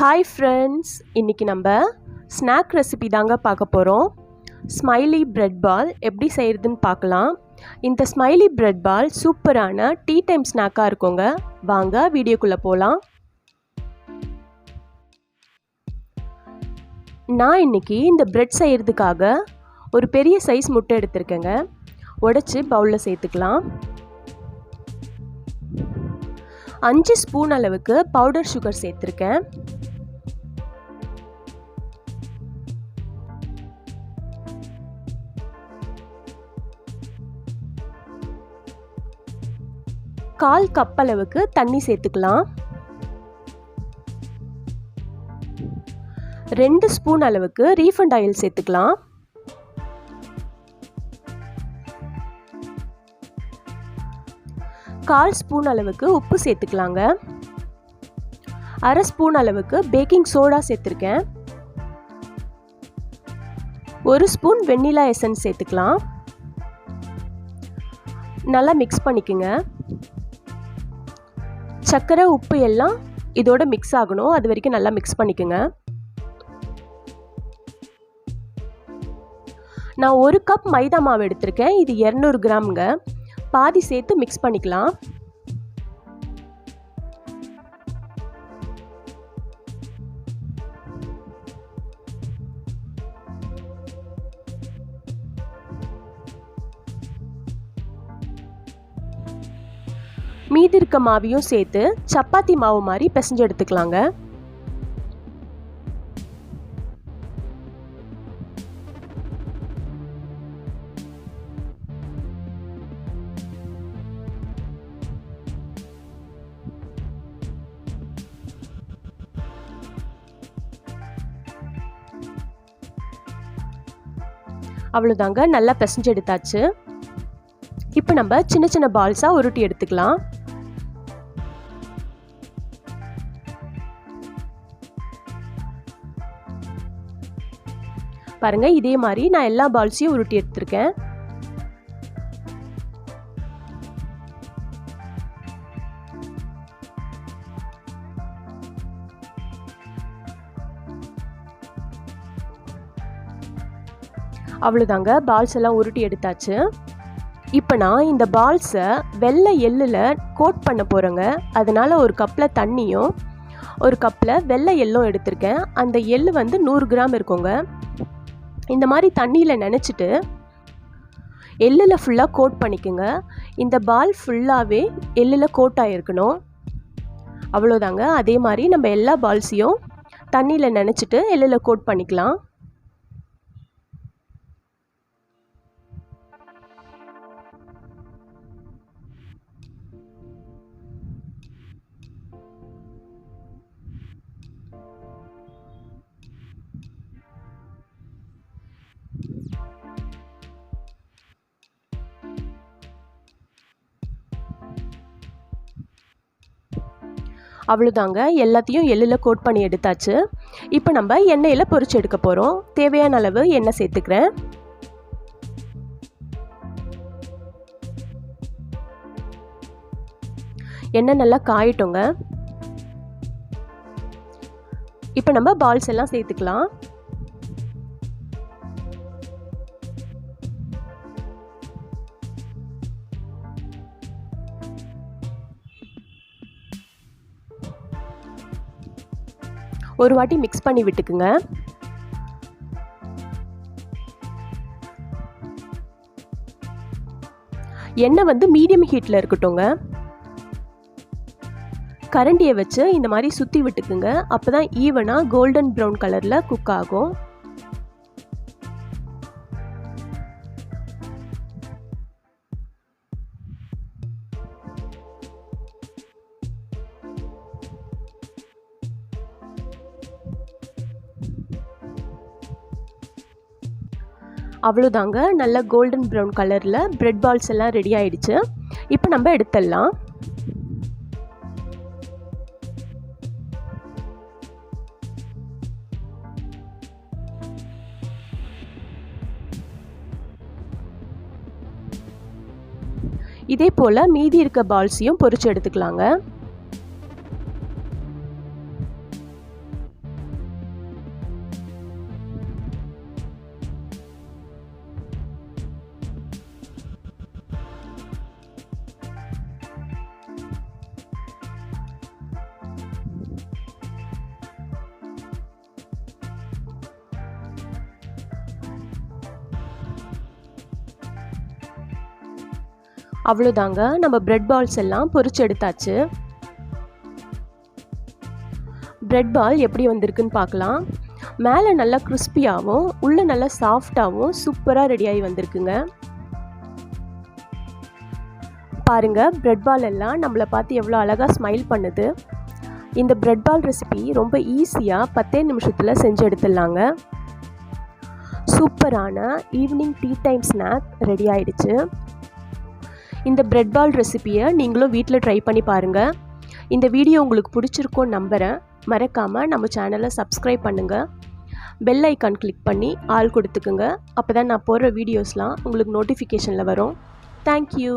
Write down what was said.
Hi friends, இன்றைக்கி நம்ம snack recipe தாங்க பார்க்க போகிறோம். ஸ்மைலி பிரெட் பால் எப்படி செய்கிறதுன்னு பார்க்கலாம். இந்த ஸ்மைலி பிரெட் பால் சூப்பரான டீ டைம் ஸ்நாக்காக இருக்குங்க. வாங்க வீடியோக்குள்ளே போகலாம். நான் இன்றைக்கி இந்த பிரெட் செய்கிறதுக்காக ஒரு பெரிய சைஸ் முட்டை எடுத்திருக்கேங்க. உடைச்சி பவுலில் சேர்த்துக்கலாம். 5 ஸ்பூன் அளவுக்கு பவுடர் சுகர் சேர்த்துருக்கேன். கால் கப் அளவுக்கு தண்ணி சேர்த்துக்கலாம். 2 ஸ்பூன் அளவுக்கு ரீஃபண்ட் ஆயில் சேர்த்துக்கலாம். கால் ஸ்பூன் அளவுக்கு உப்பு சேர்த்துக்கலாங்க. அரை ஸ்பூன் அளவுக்கு பேக்கிங் சோடா சேர்த்துருக்கேன். 1 ஸ்பூன் வெண்ணிலா எசன்ஸ் சேர்த்துக்கலாம். நல்லா மிக்ஸ் பண்ணிக்கோங்க. சர்க்கரை உப்பு எல்லாம் இதோட மிக்ஸ் ஆகணும், அது வரைக்கும் நல்லா மிக்ஸ் பண்ணிக்கோங்க. நான் 1 கப் மைதா மாவு எடுத்திருக்கேன். இது 200 கிராமுங்க. பாதி சேர்த்து மிக்ஸ் பண்ணிக்கலாம். மீதி இருக்க மாவையும் சேர்த்து சப்பாத்தி மாவு மாதிரி பிசைஞ்சு எடுத்துக்கலாங்க. அவ்வளோதாங்க, நல்லா பிசைஞ்சு எடுத்தாச்சு. இப்போ நம்ம சின்ன சின்ன பால்ஸாக உருட்டி எடுத்துக்கலாம். பாருங்க, இதே மாதிரி நான் எல்லா பால்ஸையும் உருட்டி எடுத்திருக்கேன். அவ்வளோதாங்க, பால்ஸ் எல்லாம் உருட்டி எடுத்தாச்சு. இப்போ நான் இந்த பால்ஸை வெள்ளை எள்ளில் கோட் பண்ண போகிறேங்க. அதனால் ஒரு கப்பில் தண்ணியும் ஒரு கப்பில் வெள்ளை எள்ளும் எடுத்திருக்கேன். அந்த எள் வந்து 100 கிராம் இருக்குங்க. இந்த மாதிரி தண்ணியில் நனைச்சிட்டு எள்ளில் ஃபுல்லாக கோட் பண்ணிக்கோங்க. இந்த பால் ஃபுல்லாகவே எள்ளில் கோட் ஆகிருக்கணும். அவ்வளோதாங்க, அதே மாதிரி நம்ம எல்லா பால்ஸையும் தண்ணியில் நனைச்சிட்டு எள்ளில் கோட் பண்ணிக்கலாம். அவ்வளோதாங்க, எல்லாத்தையும் எள்ளில் கோட் பண்ணி எடுத்தாச்சு. இப்போ நம்ம எண்ணெயில் பொரிச்சு எடுக்க போகிறோம். தேவையான அளவு எண்ணெய் சேர்த்துக்கிறேன். எண்ணெய் நல்லா காயட்டுங்க. இப்போ நம்ம பால்ஸ் எல்லாம் சேர்த்துக்கலாம். ஒரு வாட்டி மிக்ஸ் பண்ணி விட்டுக்குங்க. எண்ணெய் வந்து மீடியம் ஹீட்டில் இருக்கட்டுங்க. கரண்டியை வச்சு இந்த மாதிரி சுற்றி விட்டுக்குங்க. அப்போ தான் ஈவனாக கோல்டன் ப்ரௌன் கலரில் குக் ஆகும். அவ்வளோதாங்க, நல்ல கோல்டன் ப்ரௌன் கலரில் பிரெட் பால்ஸ் எல்லாம் ரெடி ஆயிடுச்சு. இப்போ நம்ம எடுத்துடலாம். இதே போல் மீதி இருக்க பால்ஸையும் பொரிச்சு எடுத்துக்கலாங்க. அவ்வளோதாங்க, நம்ம பிரெட் பால்ஸ் எல்லாம் பொரிச்சு எடுத்தாச்சு. பிரெட் பால் எப்படி வந்திருக்குன்னு பார்க்கலாம். மேலே நல்லா கிறிஸ்பியாகவும் உள்ளே நல்லா சாஃப்டாகவும் சூப்பராக ரெடியாகி வந்திருக்குங்க. பாருங்கள், பிரெட் பால் எல்லாம் நம்மளை பார்த்து எவ்வளோ அழகாக ஸ்மைல் பண்ணுது. இந்த பிரெட் பால் ரெசிபி ரொம்ப ஈஸியாக 10 நிமிஷத்தில் செஞ்சு எடுத்துடலாங்க. சூப்பரான evening tea time snack ready ஆயிடுச்சு. இந்த பிரெட் பால் ரெசிபியை நீங்களும் வீட்டில் ட்ரை பண்ணி பாருங்கள். இந்த வீடியோ உங்களுக்கு பிடிச்சிருக்கும்னு நம்புகிறேன். மறக்காமல் நம்ம சேனலை சப்ஸ்கிரைப் பண்ணுங்கள். பெல் ஐக்கான் கிளிக் பண்ணி ஆல் கொடுத்துக்குங்க. அப்போ தான் நான் போடுற வீடியோஸ்லாம் உங்களுக்கு நோட்டிஃபிகேஷனில் வரும். தேங்க்யூ.